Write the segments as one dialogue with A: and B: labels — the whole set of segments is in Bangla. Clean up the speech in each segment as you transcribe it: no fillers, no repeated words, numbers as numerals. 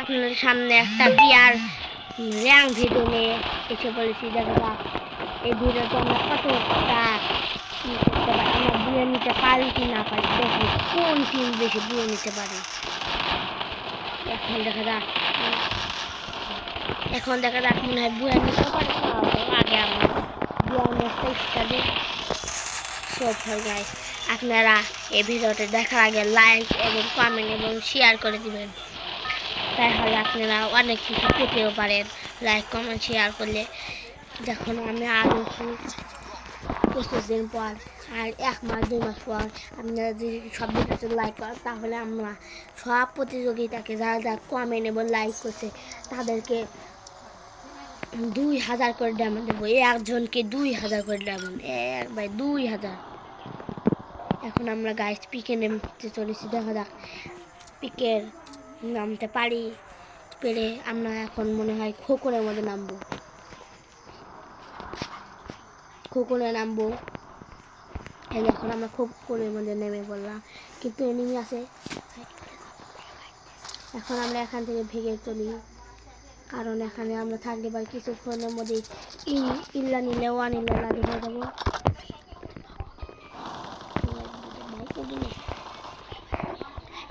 A: আপনাদের সামনে একটা বিয়ার র্যাং ভিডিও নিয়ে এসে বলেছি। দেখা যাক এই ভিডিওতে আমরা কতটা কি করতে পারি, আমরা বুয়ে নিতে পারি কি না পারি, দেখি কোন টিম বেশি বুয়ে নিতে পারে। এখন দেখা যাক মনে হয় বুয়ে নিতে পারি না। আগে আমরা বুয়ার ম্যাচটা স্টাডি সব হয়ে যায়। আপনারা এই ভিডিওটা দেখার আগে লাইক এবং কমেন্ট এবং শেয়ার করে দিবেন, তাহলে আপনারা অনেক কিছু পেতেও পারেন লাইক কমেন্ট শেয়ার করলে। যখন আমি আরও 25 দিন পর আর 1 মাস 2 মাস পর আপনারা যদি সব ভিডিওতে লাইক করেন, তাহলে আমরা সব প্রতিযোগিতাকে যারা যারা কমেন্ট এবং লাইক করছে তাদেরকে 2000 করে ডায়মন্ড দেবো। একজনকে 2000 করে ডায়মন্ড, একবার 2000। এখন আমরা গাইস পিকে নামতে চলেছি। দেখা যাক পিকের নামতে পারি পেরে আমরা এখন মনে হয় খোকনের মধ্যে নামবো। এখন আমরা খোকনের মধ্যে নেমে পড়লাম, কিন্তু এনিমি আছে। এখন আমরা এখান থেকে ভেগে চলি, কারণ এখানে আমরা থাকলে পারি কিছুক্ষণের মধ্যে ইল্লা নিলে ওয়ান ইল্লা লাঠি হয়ে যাবো।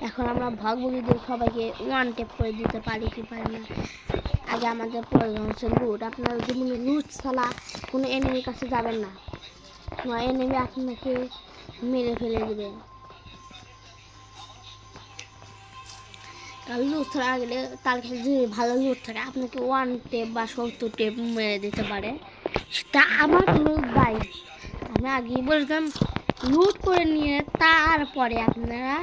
A: এখন আমরা ভগবতীদের সবাইকে ওয়ান টেপ করে দিতে পারি কি পারি না। আগে আমাদের প্রয়োজন হচ্ছে লুট। আপনারা যদি লুট ছাড়া কোনো এনিমির কাছে যাবেন না, এনিমি আপনাকে মেরে ফেলে দেবে। তার লুট ছাড়া গেলে তার কাছে যদি ভালো লুট থাকে আপনাকে ওয়ান টেপ বা 70 টেপ মেরে দিতে পারে। তা আমার কোনো দায়। আমি আগেই বলতাম লুট করে নিয়ে তারপরে আপনারা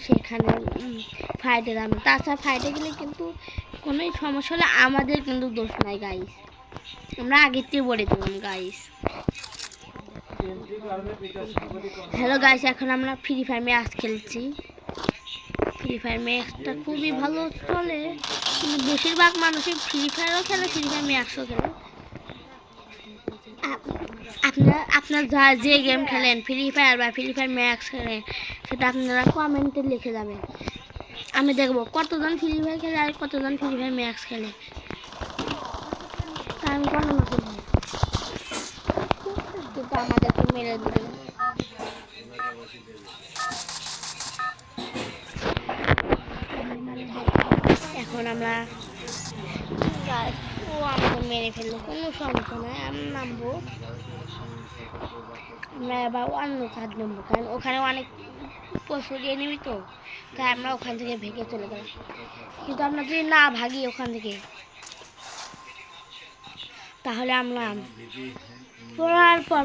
A: সেখানে ফাইটে যাবেন। তাছাড়া ফাইটে গেলে কিন্তু কোনো সমস্যা হলে আমাদের কিন্তু দোষ নাই গাইস, আমরা আগের থেকে বলে দিলাম গাইস। হ্যালো গাইস, এখন আমরা ফ্রি ফায়ার ম্যাচ খেলছি। ফ্রি ফায়ার ম্যাচটা খুবই ভালো চলে, কিন্তু বেশিরভাগ মানুষই ফ্রি ফায়ারও খেলে, ফ্রি ফায়ার ম্যাচও খেলে। আপনারা যে গেম খেলেন, ফ্রি ফায়ার বা ফ্রি ফায়ার ম্যাক্স খেলেন, সেটা আপনারা কমেন্টে লিখে যাবেন। আমি দেখবো কতজন ফ্রি ফায়ার খেলে আর কতজন ফ্রি ফায়ার ম্যাক্স খেলে, তা আমি গণনা করবো। কিন্তু আমাদেরকে মেরে দিল। এখন আমরা আমাদের মেরে ফেললো, কোনো সমস্যা নয়, আমি নামবো। আমরা এবার অন্য ছাদ নামবো, কারণ ওখানে অনেক প্রচুর এনিমি, তো তাই আমরা ওখান থেকে ভেগে চলে গেলাম। কিন্তু আমরা যদি না ভাগি ওখান থেকে, তাহলে আমরা পড়ার পর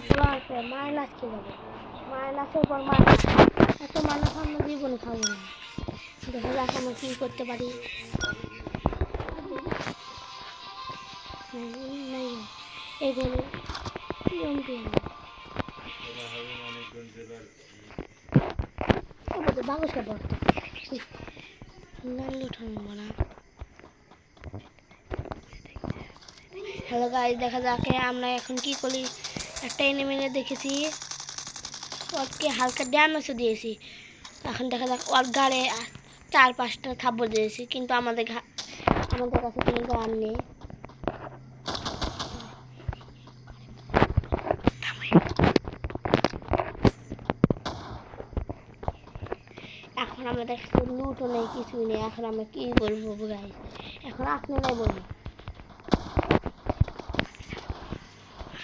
A: মাইনাস খেয়ে যাবো। মাইনাসের পর মাইনাস, এত মাইনাস আমরা জীবনে খাবো না। দেখা যাক আমরা কী করতে পারি। এগুলো বাগসটা পড়তে না। হ্যালো গাইস, দেখা যাকে আমরা এখন কি করি। একটা এনিমিকে দেখেছি, ওকে হালকা ড্যামেজও দিয়েছি। এখন দেখা যাক ওর গাড়ে 4-5টা থাপ্পড় দিয়েছি, কিন্তু আমাদের কাছে কোনো গান নেই। এখন আমাদের কাছে লুটও নেই, কিছুই নেই। এখন আমরা কি করবো গাইস, এখন আপনারাই বলুন।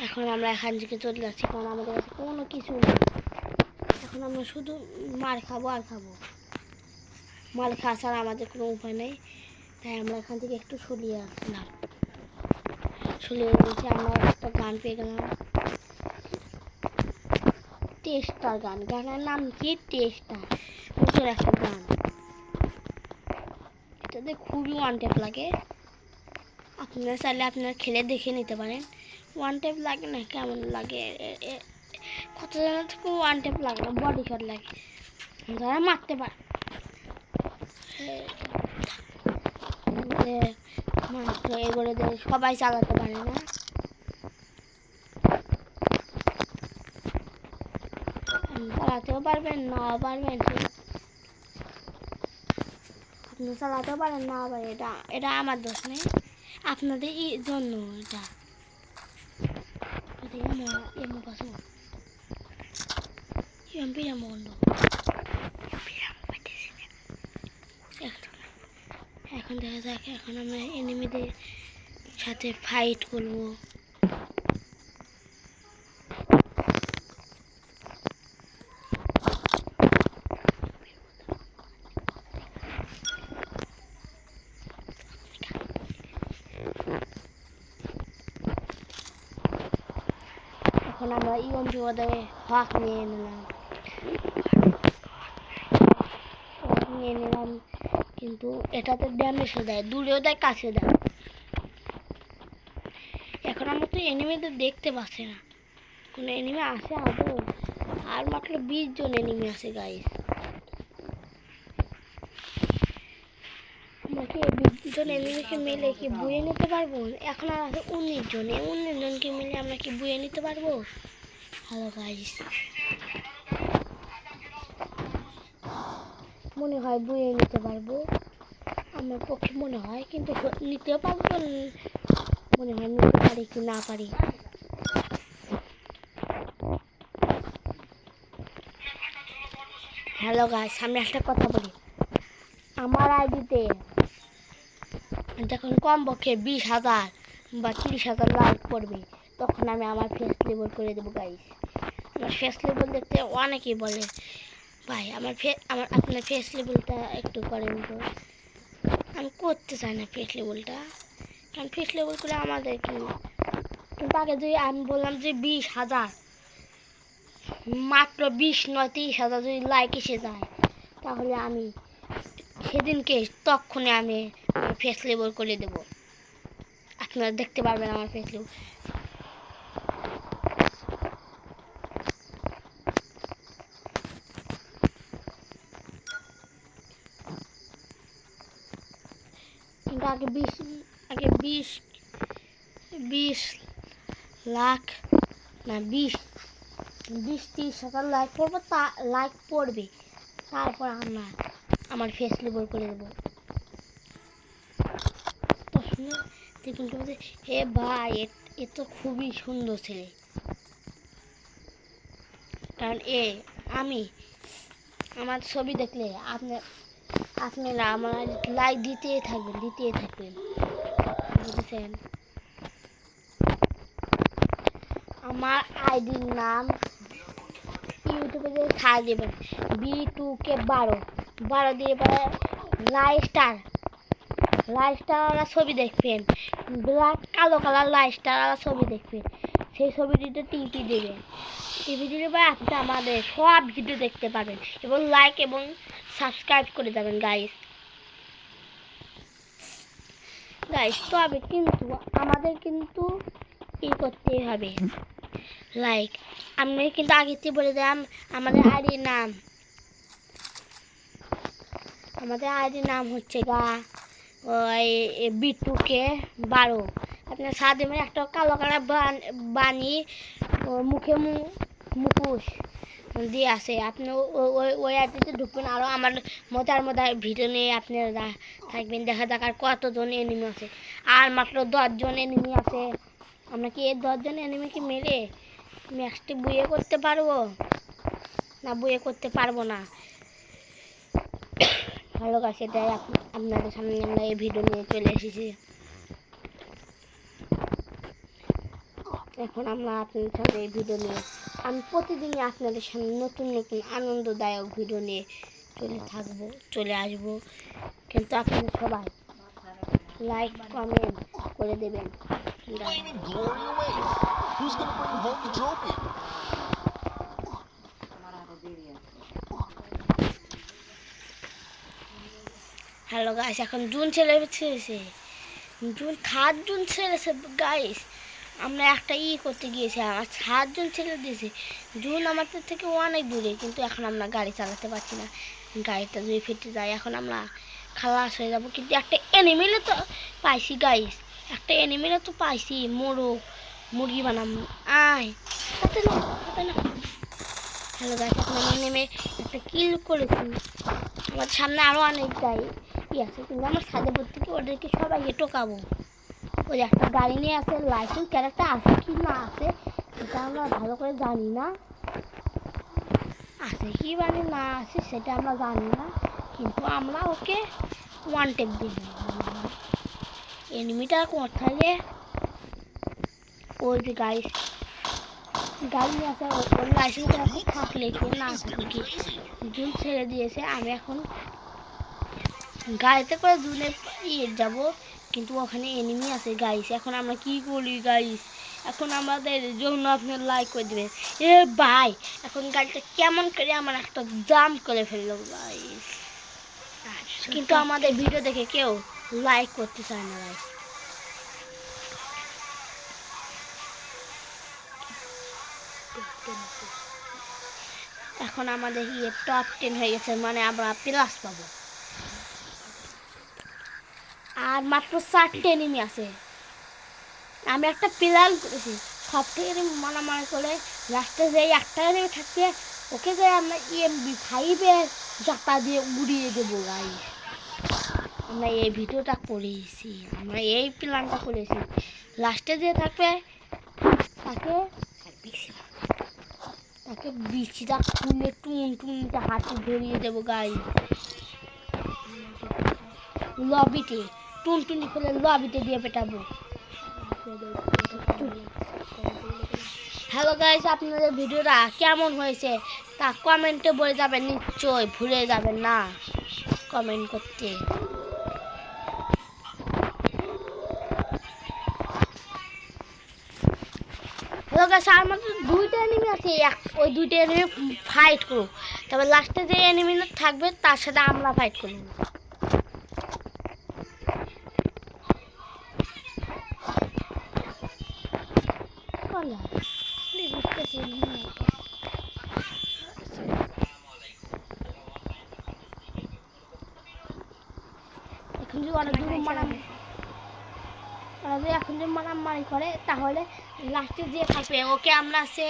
A: এখন আমরা এখান থেকে চলে যাচ্ছি, কারণ আমাদের কাছে কোনো কিছু নেই। এখন আমরা শুধু মার খাবো আর খাবো। মার খাওয়া ছাড়া আমাদের কোনো উপায় নেই, তাই আমরা এখান থেকে একটু সরিয়ে আসলাম। সরিয়ে দিয়েছি, আমরা একটা গান পেয়ে গেলাম, টেস্টার গান। গানের নাম কি? টেস্টার, প্রচুর একটা গান। এটাতে খুবই ওয়ান টেপ লাগে। আপনারা চাইলে আপনারা খেলে দেখে নিতে পারেন ওয়ান টেপ লাগে না কেমন লাগে। কত জনের থেকে ওয়ান টেপ লাগে না, বডি শট লাগে, যারা মারতে পারে। এগুলো সবাই চালাতে পারে না। চালাতেও পারবেন, নাও পারবেন। আপনি চালাতে পারেন না পারেন, এটা এটা আমার দোষ নেই, আপনাদের জন্য এটা এমন পাশে এখন দেখা যাক, এখন আমরা এনিমিদের সাথে ফাইট করব। এখন আমরা ইএমপি ওদের হক নিয়ে নিলাম, কিন্তু এটাতে ড্যামেজও দেয়, দূরেও দেয় কাছে দেয়। এখন আমরা তো এনিমিদের দেখতে পাচ্ছি না, কোনো এনিমি আছে আদৌ? আর মাত্র 20 জন এনিমি আছে গাইস। আমরা কি 20 জন এনিমিকে মিলে কি বুয়ে নিতে পারবো? এখন আর আছে 19 জন, 19 জনকে মিলে আমরা কি বুয়ে নিতে পারবো? হ্যালো গাইস, মনে হয় বুয়ে নিতে পারবো, আমার পক্ষে মনে হয়, কিন্তু নিতেও পারবো, মনে হয় নিতে পারি কি না পারি। হ্যালো গাইস, সামনে একটা কথা বলি, আমার আইডিতে যখন কমপক্ষে 20,000 বা 30,000 লাইক পড়বে, তখন আমি আমার ফেস লেবেল করে দেবো গাইস। আমার ফেস লেবেল দেখতে অনেকেই বলে ভাই আমার আপনার ফেস লেবেলটা একটু করেন তো। আমি করতে চাই না ফেস লেবেলটা, কারণ ফেস লেবেল করে আমাদের কিন্তু আগে যদি আমি বললাম যে 20,000, মাত্র 20 নয় 30,000 যদি লাইক এসে যায়, তাহলে আমি সেদিনকে তখনই আমি ফেস লেবেল করে দেব, আপনারা দেখতে পারবেন আমার ফেস লেবেল। কিন্তু আগে 20 লাখ না 20-30,000 লাইক পড়বো, লাইক পড়বে, তারপর আমরা আমার ফেস লেবেল করে দেবো। তো শুনে দেখুন কি বলছে, হে ভাই এ তো খুবই সুন্দর ছেলে, কারণ আমি আমার ছবি দেখলে আপনারা আমার লাইক দিতেই থাকবেন বুঝেছেন। আমার আইডির নাম ইউটিউবে যে ছাড় দেবেন B2K12 দিয়ে পরে লাইস্টার ছবি দেখবেন, ব্ল্যাক কালো কালার লাইস্টার ছবি দেখবেন, সেই ছবিটিতে টিপি দেবেন, টিপি দিলে পরে আপনি আমাদের সব ভিডিও দেখতে পাবেন এবং লাইক এবং সাবস্ক্রাইব করে যাবেন গাইস। তবে কিন্তু আমাদের কিন্তু করতেই হবে লাইক। আমি কিন্তু আগেতে বলে দিলাম আমাদের আইডির নাম হচ্ছে ওই B2K12। আপনার সাথে একটা কালো কালার বানিয়ে মুখে মুখোশ দিয়ে আছে, আপনি ওই আইডিতে ঢুকবেন, আরও আমার মজার ভিডিও নিয়ে আপনারা থাকবেন। দেখা যাক আর কতজন এনিমি আছে, আর মাত্র 10 জন এনিমি আছে। আমরা কি এই 10 জন এনিমিকে মেরে ম্যাচটি বুয়ে করতে পারবো না? বুয়ে করতে পারবো না। ভালো কাজ, সেটাই আপনাদের সামনে আমরা এই ভিডিও নিয়ে চলে এসেছি। এখন আমরা আপনাদের সামনে এই ভিডিও নিয়ে আমি প্রতিদিনই আপনাদের সামনে নতুন আনন্দদায়ক ভিডিও নিয়ে চলে আসবো, কিন্তু আপনারা সবাই লাইক কমেন্ট করে দেবেন। হ্যালো গাইস, এখন জুন ছেড়েছে, থার্ড জুন ছেড়েছে গাইস। আমরা একটা করতে গিয়েছিলাম, আর 7 জন ছেড়ে দিয়েছে। জুন আমাদের থেকে অনেক দূরে, কিন্তু এখন আমরা গাড়ি চালাতে পারছি না, গাড়িটা যদি ফেটে যায় এখন আমরা খালাস হয়ে যাবো। কিন্তু একটা এনিমেলে তো পাইছি গাইস, মুরগি বানাম আয় না। হ্যালো গাইস, এখন আমি নেমে একটা কিল করেছি, আমার সামনে আরও অনেক কি আছে, কিন্তু আমার ছাদে ভর্তি ওদেরকে সবাইকে টোকাবো। ওই একটা গাড়ি নিয়ে আছে, লাইসেন্স ক্যারেক্টার আছে কি না আছে সেটা আমরা ভালো করে জানি না, আছে কি মানে না আছে সেটা আমরা জানি না, কিন্তু আমরা ওকে ওয়ান টেপ দিব। এনিমিটা কোথায়, ওই যে গাড়ি নিয়ে আসে, ওর লাইসেন্স ক্যারেক্টার থাকলে কি না থাকলে কি জুন ছেড়ে দিয়েছে। আমি এখন গাড়িতে করে জুনে যাব, কিন্তু ওখানে এনিমি আছে গাইস। এখন আমরা কি করি গাইস, এখন আমাদের জন্য আপনার লাইক করে দেবেন। এ ভাই এখন গাড়িটা কেমন করে আমার একটা জাম করে ফেললো গাইস, কিন্তু আমাদের ভিডিও দেখে কেউ লাইক করতে চায় না গাইস। এখন আমাদের টপ 10 হয়ে গেছে, মানে আমরা প্লাস পাবো। আর মাত্র 4টে এনিমি আছে। আমি একটা প্ল্যান করেছি, সব থেকে মারামারি করে লাস্টে যে একটা এনিমি থাকবে ওকে যে আমরা EMP5 জাতা দিয়ে উড়িয়ে দেবো গাইস। আমরা এই ভিডিওটা করেছি, আমরা এই প্ল্যানটা করেছি। লাস্টে যে থাকবে তাকে বিচিটা খুলে টুনটুনিটা হাতে ধরিয়ে দেবো গাইস। লবিতে টুনটুনি খুলে লবিতে দিয়ে পেটাবো। হ্যালো গাইস, আপনাদের ভিডিওটা কেমন হয়েছে তা কমেন্টে বলে যাবেন, নিশ্চয়ই ভুলে যাবেন না কমেন্ট করতে। হ্যালো গাইস, আর মাত্র 2টা এনিমি আছে, ওই 2টা এনিমি ফাইট করো, তবে লাস্টে যে এনিমি থাকবে তার সাথে আমরা ফাইট করব। এখন যদি অনেক দূর এখন যদি মারামারি করে তাহলে লাস্টে যে থাকবে ওকে আমরা সে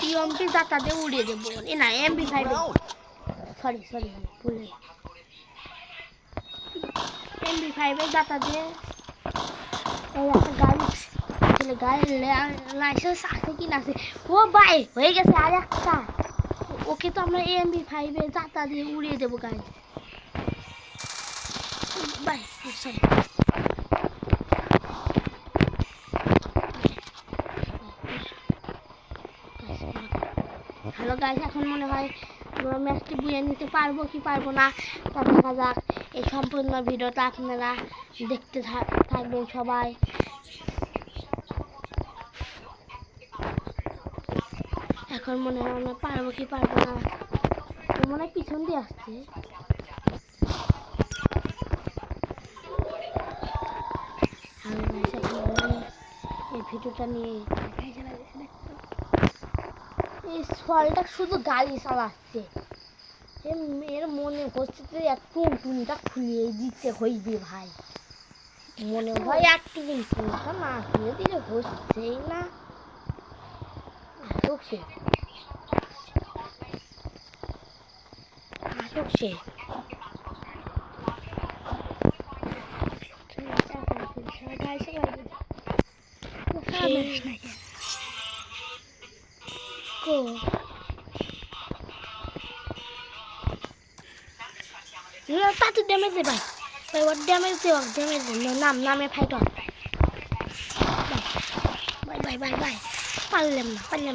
A: ইএমপি জাতা দিয়ে উড়িয়ে দেবো, না MP5 সরি ভুলে MP5 জাতা দিয়ে। ওই একটা গাড়ির লাইসেন্স আছে কি না আছে, ও ভাই হয়ে গেছে আর একটা, ওকে তো আমরা MP5 জাতা দিয়ে উড়িয়ে দেবো গাড়ি। বাই সরি হ্যালো গাইস, এখন মনে হয় আমরা ম্যাচটি বুঝে নিতে পারবো কি পারবো না তা দেখা যাক। এই সম্পূর্ণ ভিডিওটা আপনারা দেখতে থাকবেন সবাই। এখন মনে হয় আমরা পারবো কি পারবো না, মনে হয় পিছন দিয়ে আসছে। এই ভিডিওটা নিয়ে এই সলটা শুধু গাড়ি চালাচ্ছে, এর মনে হচ্ছে যে টুনটুনিটা খুলিয়ে দিতে হইবে ভাই, মনে হয় আর টুনটুনিটা না খুলে দিলে হচ্ছেই না। আটক সে তাতে ড্যামেজ দে ভাই, ওর ড্যামেজ দে নামে ফাইট বাই পারলাম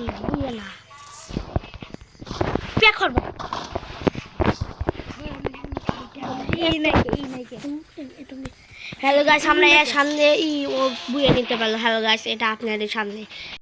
A: না বুঝলে না প্যাক করবো। হ্যালো গাইস, আমরা এর সামনে ও বুঝে নিতে পারলো। হ্যালো গাইস, এটা আপনাদের সামনে